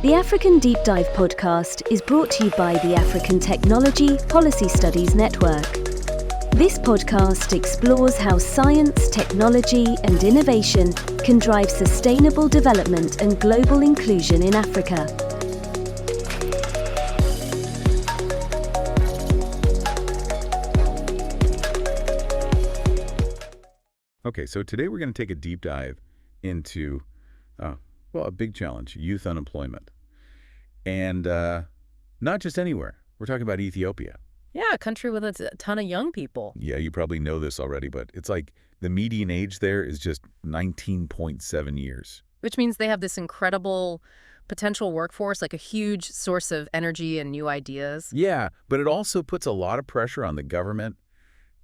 The African Deep Dive podcast is brought to you by the African Technology Policy Studies Network. This podcast explores how science, technology, and innovation can drive sustainable development and global inclusion in Africa. Okay, so today we're going to take a deep dive into, a big challenge, youth unemployment. And not just anywhere. We're talking about Ethiopia. Yeah, a country with a ton of young people. Yeah, you probably know this already, but it's like the median age there is just 19.7 years. Which means they have this incredible potential workforce, like a huge source of energy and new ideas. Yeah, but it also puts a lot of pressure on the government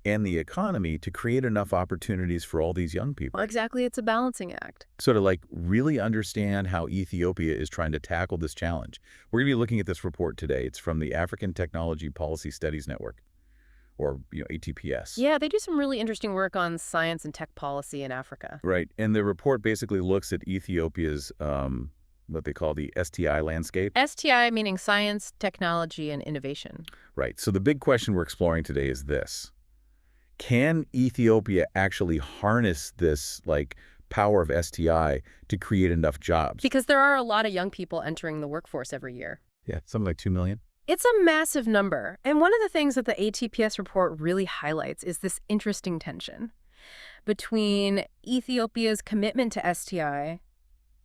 and the economy to create enough opportunities for all these young people. Well, exactly, it's a balancing act. So to really understand how Ethiopia is trying to tackle this challenge, we're going to be looking at this report today. It's from the African Technology Policy Studies Network, or ATPS. Yeah, they do some really interesting work on science and tech policy in Africa. Right, and the report basically looks at Ethiopia's what they call the STI landscape. STI meaning science, technology, and innovation. Right, so the big question we're exploring today is this. Can Ethiopia actually harness this power of STI to create enough jobs? Because there are a lot of young people entering the workforce every year. Yeah, something like 2 million. It's a massive number. And one of the things that the ATPS report really highlights is this interesting tension between Ethiopia's commitment to STI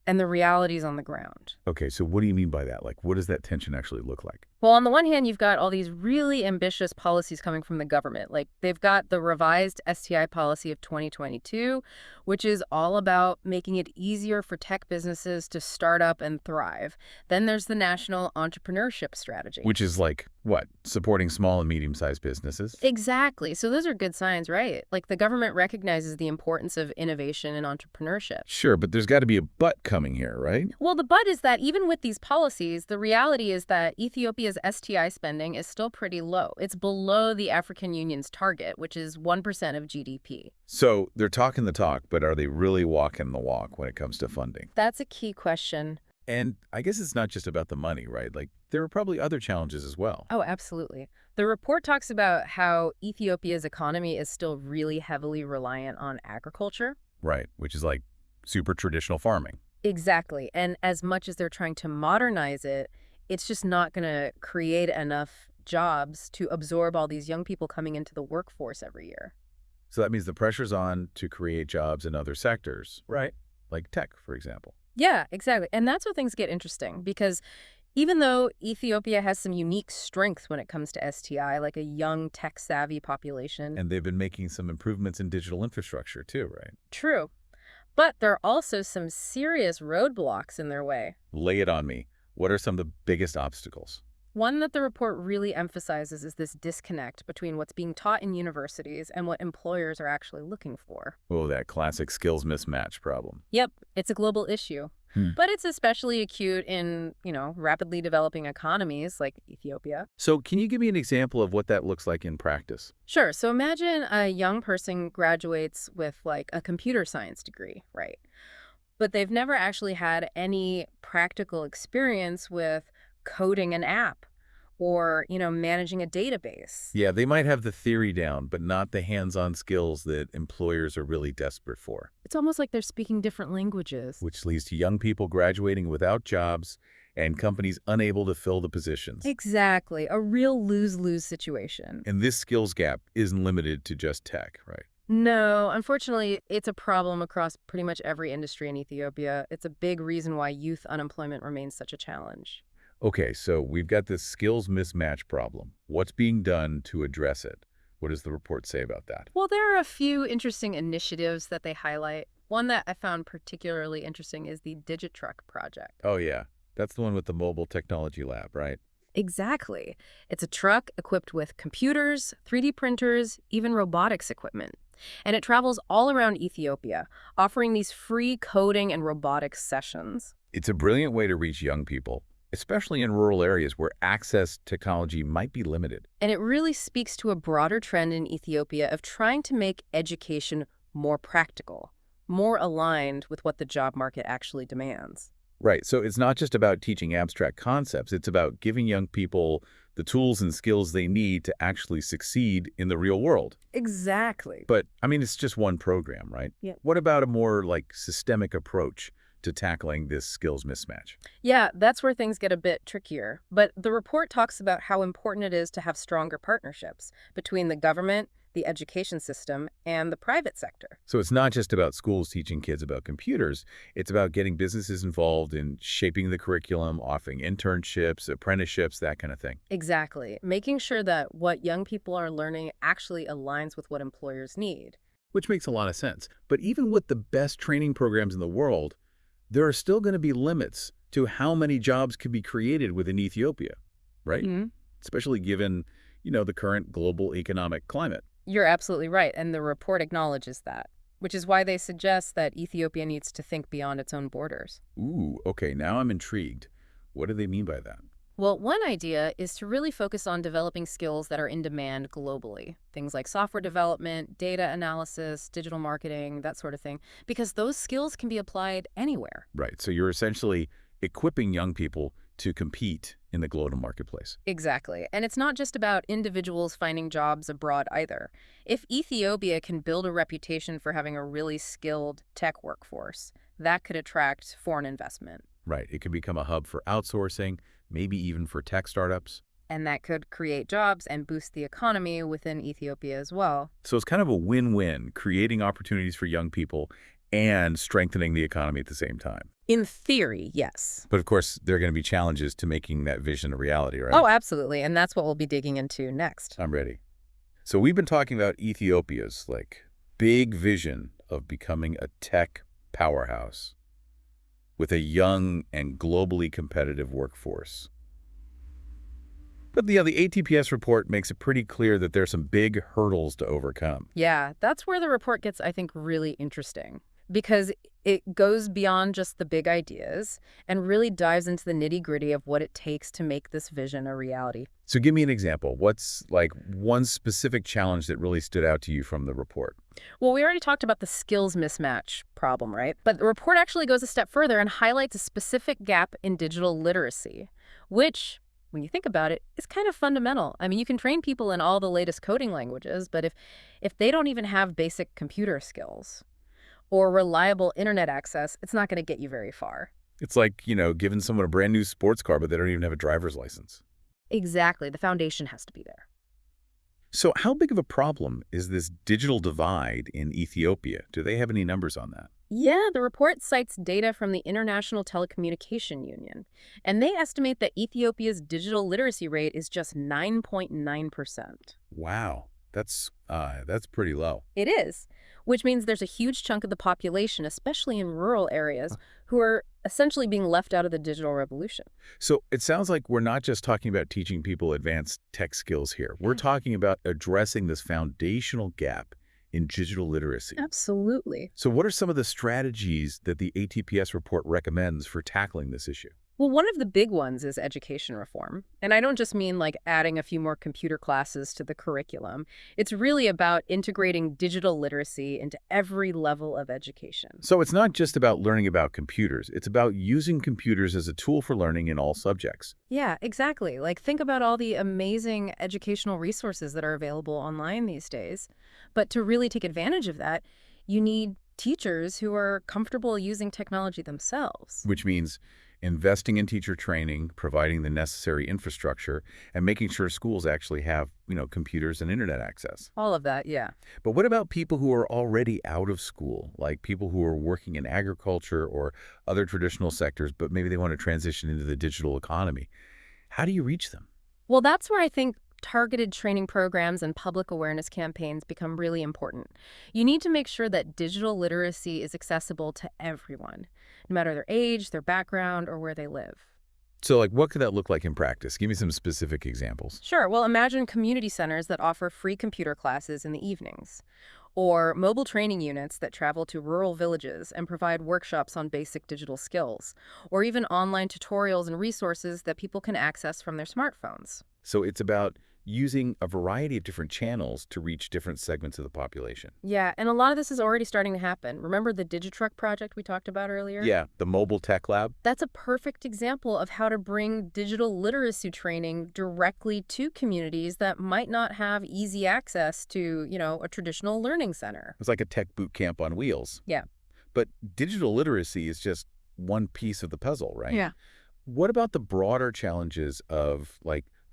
and the realities on the ground. Okay, so what do you mean by that? What does that tension actually look like? Well, on the one hand, you've got all these really ambitious policies coming from the government. They've got the revised STI policy of 2022, which is all about making it easier for tech businesses to start up and thrive. Then there's the National Entrepreneurship Strategy. Which is what? Supporting small and medium-sized businesses? Exactly. So those are good signs, right? The government recognizes the importance of innovation and entrepreneurship. Sure, but there's got to be a but coming here, right? Well, the but is that even with these policies, the reality is that Ethiopia's STI spending is still pretty low. It's below the African Union's target, which is 1% of GDP. So they're talking the talk, but are they really walking the walk when it comes to funding? That's a key question. And I guess it's not just about the money, right? There are probably other challenges as well. Oh, absolutely. The report talks about how Ethiopia's economy is still really heavily reliant on agriculture. Right, which is super traditional farming. Exactly. And as much as they're trying to modernize it, it's just not going to create enough jobs to absorb all these young people coming into the workforce every year. So that means the pressure's on to create jobs in other sectors, right? Like tech, for example. Yeah, exactly. And that's where things get interesting, because even though Ethiopia has some unique strengths when it comes to STI, like a young tech-savvy population. And they've been making some improvements in digital infrastructure too, right? True. But there are also some serious roadblocks in their way. Lay it on me. What are some of the biggest obstacles? One that the report really emphasizes is this disconnect between what's being taught in universities and what employers are actually looking for. Oh, that classic skills mismatch problem. Yep, it's a global issue. But it's especially acute in, rapidly developing economies like Ethiopia. So can you give me an example of what that looks like in practice? Sure. So imagine a young person graduates with a computer science degree, right? But they've never actually had any practical experience with coding an app or, managing a database. Yeah, they might have the theory down, but not the hands-on skills that employers are really desperate for. It's almost like they're speaking different languages. Which leads to young people graduating without jobs and companies unable to fill the positions. Exactly. A real lose-lose situation. And this skills gap isn't limited to just tech, right? No, unfortunately, it's a problem across pretty much every industry in Ethiopia. It's a big reason why youth unemployment remains such a challenge. Okay, so we've got this skills mismatch problem. What's being done to address it? What does the report say about that? Well, there are a few interesting initiatives that they highlight. One that I found particularly interesting is the DigiTruck project. Oh, yeah. That's the one with the mobile technology lab, right? Exactly. It's a truck equipped with computers, 3D printers, even robotics equipment. And it travels all around Ethiopia, offering these free coding and robotics sessions. It's a brilliant way to reach young people, especially in rural areas where access to technology might be limited. And it really speaks to a broader trend in Ethiopia of trying to make education more practical, more aligned with what the job market actually demands. Right. So it's not just about teaching abstract concepts. It's about giving young people the tools and skills they need to actually succeed in the real world. Exactly. But, I mean, it's just one program, right? Yeah. What about a more, like, systemic approach to tackling this skills mismatch? Yeah, that's where things get a bit trickier. But the report talks about how important it is to have stronger partnerships between the government, the education system, and the private sector. So it's not just about schools teaching kids about computers. It's about getting businesses involved in shaping the curriculum, offering internships, apprenticeships, that kind of thing. Exactly. Making sure that what young people are learning actually aligns with what employers need. Which makes a lot of sense. But even with the best training programs in the world, there are still going to be limits to how many jobs can be created within Ethiopia, right? Especially given, the current global economic climate. You're absolutely right, and the report acknowledges that, which is why they suggest that Ethiopia needs to think beyond its own borders. Ooh, okay, now I'm intrigued. What do they mean by that? Well, one idea is to really focus on developing skills that are in demand globally. Things like software development, data analysis, digital marketing, that sort of thing, because those skills can be applied anywhere. Right, so you're essentially equipping young people to compete in the global marketplace. Exactly. And it's not just about individuals finding jobs abroad either. If Ethiopia can build a reputation for having a really skilled tech workforce, that could attract foreign investment. Right, it could become a hub for outsourcing, maybe even for tech startups. And that could create jobs and boost the economy within Ethiopia as well. So it's kind of a win-win, creating opportunities for young people and strengthening the economy at the same time. In theory, yes. But of course, there are going to be challenges to making that vision a reality, right? Oh, absolutely. And that's what we'll be digging into next. I'm ready. So we've been talking about Ethiopia's big vision of becoming a tech powerhouse with a young and globally competitive workforce. But the ATPS report makes it pretty clear that there's some big hurdles to overcome. Yeah, that's where the report gets, I think, really interesting. Because it goes beyond just the big ideas and really dives into the nitty-gritty of what it takes to make this vision a reality. So give me an example. What's one specific challenge that really stood out to you from the report? Well, we already talked about the skills mismatch problem, right? But the report actually goes a step further and highlights a specific gap in digital literacy, which, when you think about it, is kind of fundamental. I mean, you can train people in all the latest coding languages, but if they don't even have basic computer skills or reliable internet access, it's not going to get you very far. It's like, giving someone a brand new sports car, but they don't even have a driver's license. Exactly. The foundation has to be there. So how big of a problem is this digital divide in Ethiopia? Do they have any numbers on that? Yeah, the report cites data from the International Telecommunication Union, and they estimate that Ethiopia's digital literacy rate is just 9.9%. Wow, that's pretty low. It is, which means there's a huge chunk of the population, especially in rural areas, who are essentially being left out of the digital revolution. So it sounds like we're not just talking about teaching people advanced tech skills here. We're talking about addressing this foundational gap in digital literacy. Absolutely. So what are some of the strategies that the ATPS report recommends for tackling this issue? Well, one of the big ones is education reform. And I don't just mean adding a few more computer classes to the curriculum. It's really about integrating digital literacy into every level of education. So it's not just about learning about computers. It's about using computers as a tool for learning in all subjects. Yeah, exactly. Think about all the amazing educational resources that are available online these days. But to really take advantage of that, you need teachers who are comfortable using technology themselves. Which means investing in teacher training, providing the necessary infrastructure, and making sure schools actually have, computers and internet access. All of that, yeah. But what about people who are already out of school, like people who are working in agriculture or other traditional sectors, but maybe they want to transition into the digital economy? How do you reach them? Well, that's where I think targeted training programs and public awareness campaigns become really important. You need to make sure that digital literacy is accessible to everyone, no matter their age, their background, or where they live. So, what could that look like in practice? Give me some specific examples. Sure. Well, imagine community centers that offer free computer classes in the evenings, or mobile training units that travel to rural villages and provide workshops on basic digital skills, or even online tutorials and resources that people can access from their smartphones. So it's about using a variety of different channels to reach different segments of the population. Yeah, and a lot of this is already starting to happen. Remember the DigiTruck project we talked about earlier? Yeah, the mobile tech lab. That's a perfect example of how to bring digital literacy training directly to communities that might not have easy access to, a traditional learning center. It's like a tech boot camp on wheels. Yeah. But digital literacy is just one piece of the puzzle, right? Yeah. What about the broader challenges of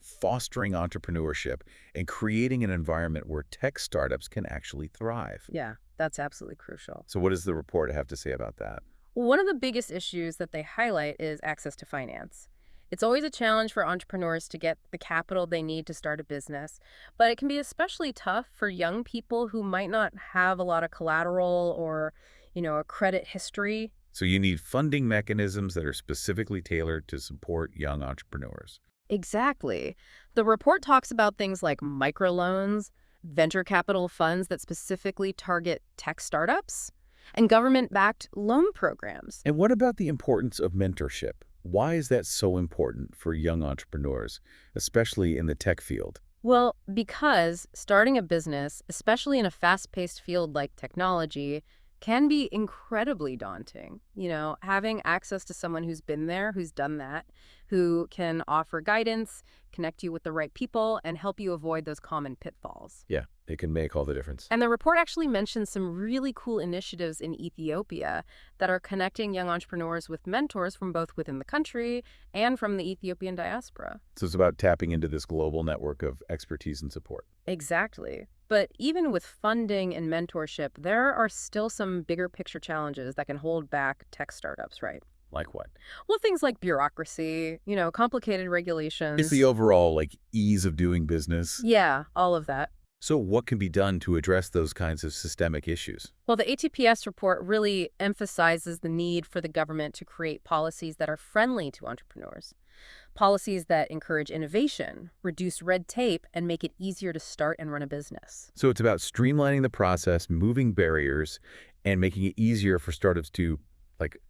fostering entrepreneurship and creating an environment where tech startups can actually thrive? Yeah, that's absolutely crucial. So what does the report have to say about that? One of the biggest issues that they highlight is access to finance. It's always a challenge for entrepreneurs to get the capital they need to start a business, but it can be especially tough for young people who might not have a lot of collateral or, a credit history. So you need funding mechanisms that are specifically tailored to support young entrepreneurs. Exactly. The report talks about things like microloans, venture capital funds that specifically target tech startups, and government-backed loan programs. And what about the importance of mentorship? Why is that so important for young entrepreneurs, especially in the tech field? Well, because starting a business, especially in a fast-paced field like technology, can be incredibly daunting. Having access to someone who's been there, who's done that, who can offer guidance, connect you with the right people, and help you avoid those common pitfalls. Yeah, it can make all the difference. And the report actually mentions some really cool initiatives in Ethiopia that are connecting young entrepreneurs with mentors from both within the country and from the Ethiopian diaspora. So it's about tapping into this global network of expertise and support. Exactly. But even with funding and mentorship, there are still some bigger picture challenges that can hold back tech startups, right? Like what? Well, things like bureaucracy, complicated regulations. It's the overall ease of doing business. Yeah, all of that. So what can be done to address those kinds of systemic issues? Well, the ATPS report really emphasizes the need for the government to create policies that are friendly to entrepreneurs. Policies that encourage innovation, reduce red tape, and make it easier to start and run a business. So it's about streamlining the process, moving barriers, and making it easier for startups to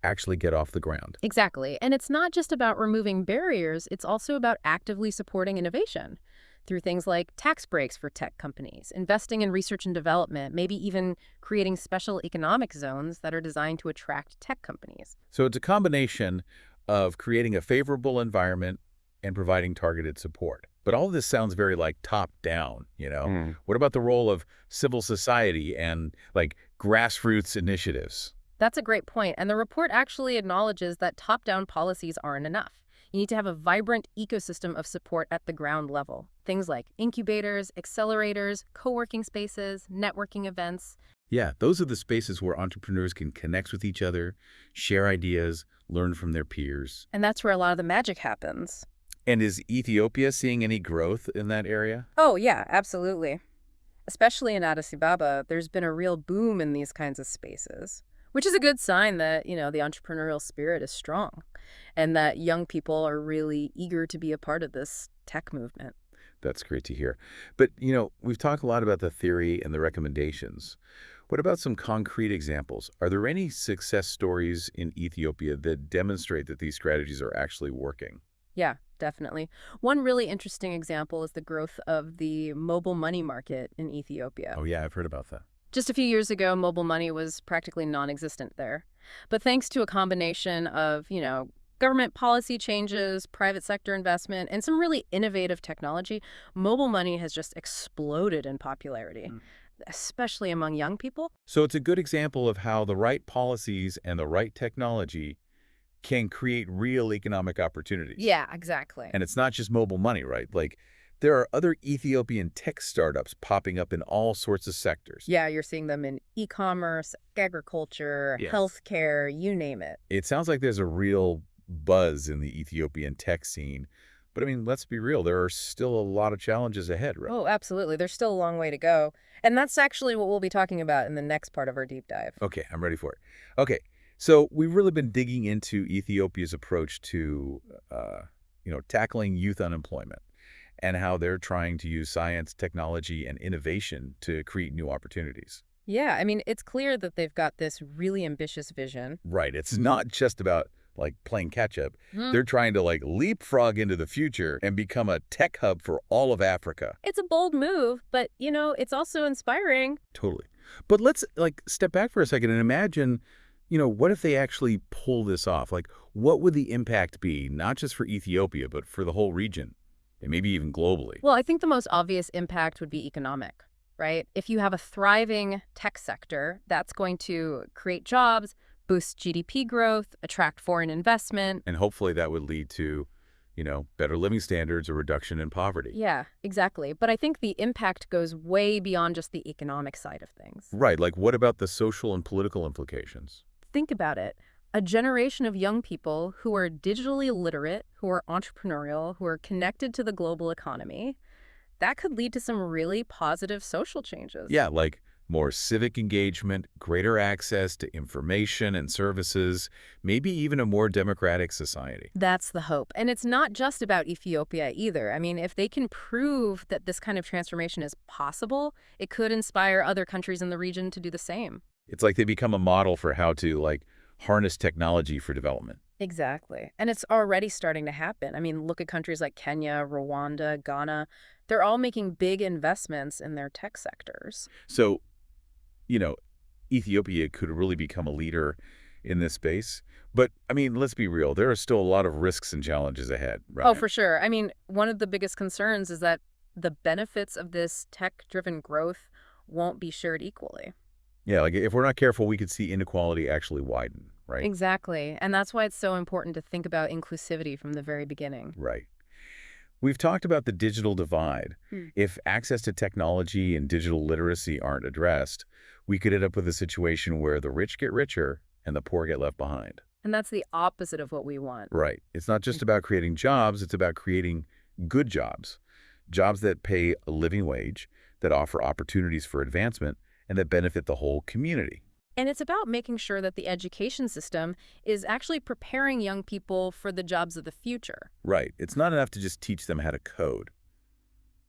actually get off the ground. Exactly. And it's not just about removing barriers, it's also about actively supporting innovation through things like tax breaks for tech companies, investing in research and development, maybe even creating special economic zones that are designed to attract tech companies. So it's a combination of creating a favorable environment and providing targeted support. But all of this sounds very top-down, What about the role of civil society and grassroots initiatives? That's a great point, and the report actually acknowledges that top-down policies aren't enough. You need to have a vibrant ecosystem of support at the ground level. Things like incubators, accelerators, co-working spaces, networking events. Yeah, those are the spaces where entrepreneurs can connect with each other, share ideas, learn from their peers. And that's where a lot of the magic happens. And is Ethiopia seeing any growth in that area? Oh, yeah, absolutely. Especially in Addis Ababa, there's been a real boom in these kinds of spaces, which is a good sign that, the entrepreneurial spirit is strong and that young people are really eager to be a part of this tech movement. That's great to hear. But, we've talked a lot about the theory and the recommendations. What about some concrete examples? Are there any success stories in Ethiopia that demonstrate that these strategies are actually working? Yeah, definitely. One really interesting example is the growth of the mobile money market in Ethiopia. Oh, yeah, I've heard about that. Just a few years ago, mobile money was practically non-existent there. But thanks to a combination of, government policy changes, private sector investment, and some really innovative technology, mobile money has just exploded in popularity, especially among young people. So it's a good example of how the right policies and the right technology can create real economic opportunities. Yeah, exactly. And it's not just mobile money, right? There are other Ethiopian tech startups popping up in all sorts of sectors. Yeah, you're seeing them in e-commerce, agriculture, Yes. healthcare, you name it. It sounds like there's a real buzz in the Ethiopian tech scene. But let's be real, there are still a lot of challenges ahead, right? Oh, absolutely. There's still a long way to go. And that's actually what we'll be talking about in the next part of our deep dive. Okay, I'm ready for it. Okay, so we've really been digging into Ethiopia's approach to, tackling youth unemployment and how they're trying to use science, technology, and innovation to create new opportunities. Yeah, it's clear that they've got this really ambitious vision. Right, it's not just about like playing catch-up. Mhm. They're trying to like leapfrog into the future and become a tech hub for all of Africa. It's a bold move, but, it's also inspiring. Totally. But let's like step back for a second and imagine, what if they actually pull this off? Like, what would the impact be, not just for Ethiopia, but for the whole region, and maybe even globally? Well, I think the most obvious impact would be economic, right? If you have a thriving tech sector, that's going to create jobs, boost GDP growth, attract foreign investment. And hopefully that would lead to, better living standards or reduction in poverty. Yeah, exactly. But I think the impact goes way beyond just the economic side of things. Right. Like, what about the social and political implications? Think about it. A generation of young people who are digitally literate, who are entrepreneurial, who are connected to the global economy, that could lead to some really positive social changes. Yeah, like more civic engagement, greater access to information and services, maybe even a more democratic society. That's the hope. And it's not just about Ethiopia either. I mean, if they can prove that this kind of transformation is possible, it could inspire other countries in the region to do the same. It's like they become a model for how to, like, harness technology for development. Exactly. And it's already starting to happen. I mean, look at countries like Kenya, Rwanda, Ghana. They're all making big investments in their tech sectors. So, Ethiopia could really become a leader in this space. But, I mean, let's be real. There are still a lot of risks and challenges ahead, right? Oh, for sure. I mean, one of the biggest concerns is that the benefits of this tech-driven growth won't be shared equally. Yeah, like if we're not careful, we could see inequality actually widen, right? Exactly. And that's why it's so important to think about inclusivity from the very beginning. Right. We've talked about the digital divide. Hmm. If access to technology and digital literacy aren't addressed, we could end up with a situation where the rich get richer and the poor get left behind. And that's the opposite of what we want. Right. It's not just about creating jobs, it's about creating good jobs. Jobs that pay a living wage, that offer opportunities for advancement, and that benefit the whole community. And it's about making sure that the education system is actually preparing young people for the jobs of the future. Right. It's not enough to just teach them how to code.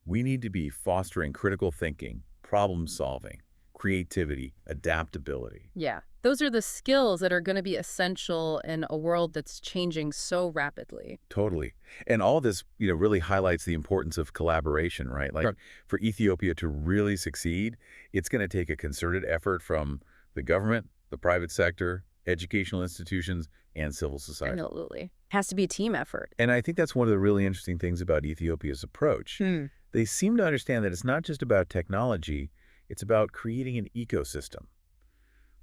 We need to be fostering critical thinking, problem solving, creativity, adaptability. Yeah, those are the skills that are going to be essential in a world that's changing so rapidly. Totally. And all this, really highlights the importance of collaboration, right? Like, Sure. For Ethiopia to really succeed, it's going to take a concerted effort from the government, the private sector, educational institutions, and civil society. Absolutely. Has to be a team effort. And I think that's one of the really interesting things about Ethiopia's approach. They seem to understand that it's not just about technology, it's about creating an ecosystem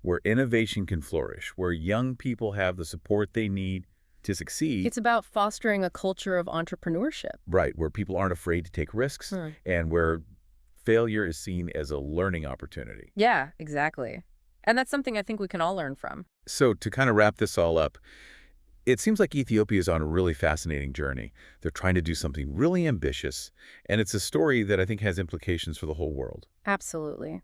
where innovation can flourish, where young people have the support they need to succeed. It's about fostering a culture of entrepreneurship. Right, where people aren't afraid to take risks and where failure is seen as a learning opportunity. Yeah, exactly. And that's something I think we can all learn from. So to kind of wrap this all up, it seems like Ethiopia is on a really fascinating journey. They're trying to do something really ambitious, and it's a story that I think has implications for the whole world. Absolutely.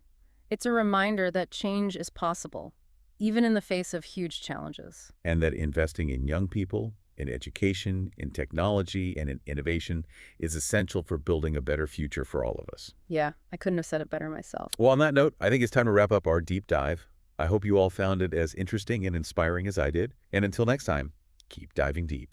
It's a reminder that change is possible, even in the face of huge challenges. And that investing in young people, in education, in technology, and in innovation is essential for building a better future for all of us. Yeah, I couldn't have said it better myself. Well, on that note, I think it's time to wrap up our deep dive. I hope you all found it as interesting and inspiring as I did. And until next time, keep diving deep.